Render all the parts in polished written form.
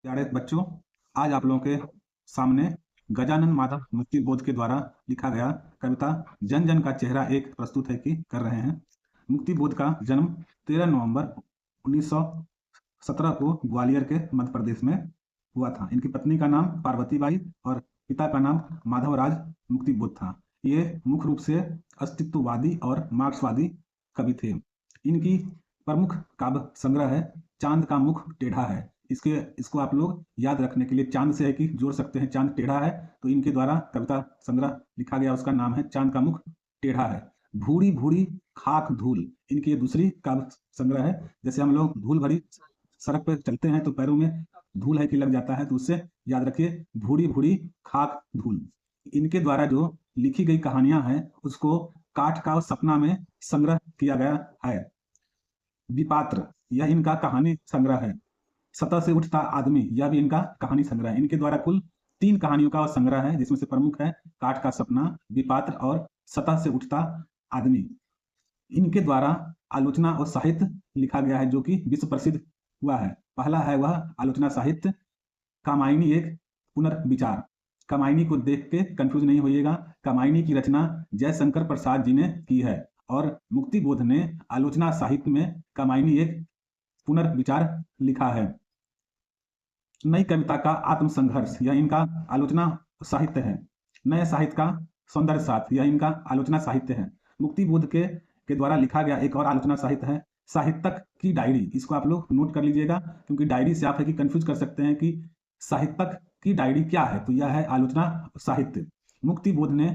प्यारे बच्चों, आज आप लोगों के सामने गजानन माधव मुक्तिबोध के द्वारा लिखा गया कविता जन जन का चेहरा एक प्रस्तुत है कि कर रहे हैं। मुक्तिबोध का जन्म 13 नवंबर 1917 को ग्वालियर के मध्य प्रदेश में हुआ था। इनकी पत्नी का नाम पार्वतीबाई और पिता का नाम माधवराज मुक्तिबोध था। ये मुख्य रूप से अस्तित्ववादी और मार्क्सवादी कवि थे। इनकी प्रमुख काव्य संग्रह है चांद का मुख टेढ़ा है। इसको आप लोग याद रखने के लिए चांद से है कि जोड़ सकते हैं, चांद टेढ़ा है तो इनके द्वारा कविता संग्रह लिखा गया, उसका नाम है चांद का मुख टेढ़ा है। भूरी भूरी खाक धूल, इनकी ये दूसरी काव्य संग्रह है। जैसे हम लोग धूल भरी सड़क पर चलते हैं तो पैरों में धूल है कि लग जाता है, तो उससे याद रखिए भूरी भूरी खाक धूल। इनके द्वारा जो लिखी गई कहानियां हैं उसको काठ का सपना में संग्रह किया गया है। विपात्र, यह इनका कहानी संग्रह है। सतह से उठता आदमी, यह भी इनका कहानी संग्रह है। इनके द्वारा कुल 3 कहानियों का संग्रह है, जिसमें से प्रमुख है काठ का सपना, विपात्र और सतह से उठता आदमी। इनके द्वारा आलोचना और साहित्य लिखा गया है जो कि विश्व प्रसिद्ध हुआ है। पहला है वह आलोचना साहित्य कामायनी एक पुनर्विचार। कामायनी को देख के कंफ्यूज नहीं होइएगा, कामायनी की रचना जयशंकर प्रसाद जी ने की है और मुक्तिबोध ने आलोचना साहित्य में कामायनी एक पुनर्विचार लिखा है। नई कविता का आत्मसंघर्ष, यह इनका आलोचना साहित्य है। नए साहित्य का सौंदर्य साथ, यह इनका आलोचना साहित्य है। मुक्तिबोध के द्वारा लिखा गया एक और आलोचना साहित्य है साहित्यक की डायरी। इसको आप लोग नोट कर लीजिएगा, क्योंकि डायरी से आप है कि कंफ्यूज कर सकते हैं कि साहित्यक की डायरी क्या है, तो यह है आलोचना साहित्य। मुक्तिबोध ने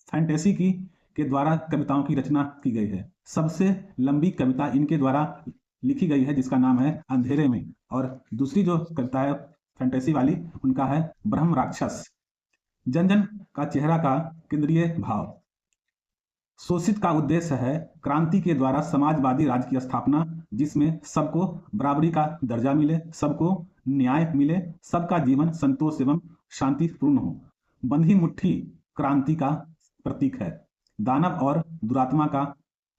फैंटेसी के द्वारा कविताओं की रचना की गई है। सबसे लंबी कविता इनके द्वारा लिखी गई है जिसका नाम है अंधेरे में, और दूसरी जो कविता है फैंटेसी वाली उनका है ब्रह्म राक्षस। जन जन का चेहरा का केंद्रीय भाव, शोषित का उद्देश्य है क्रांति के द्वारा समाजवादी राज्य की स्थापना, जिसमें सबको बराबरी का दर्जा मिले, सबको न्याय मिले, सबका जीवन संतोष एवं शांतिपूर्ण हो। बंधी मुट्ठी क्रांति का प्रतीक है। दानव और दुरात्मा का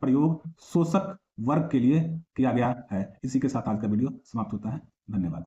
प्रयोग शोषक वर्ग के लिए किया गया है। इसी के साथ आज का वीडियो समाप्त होता है। धन्यवाद।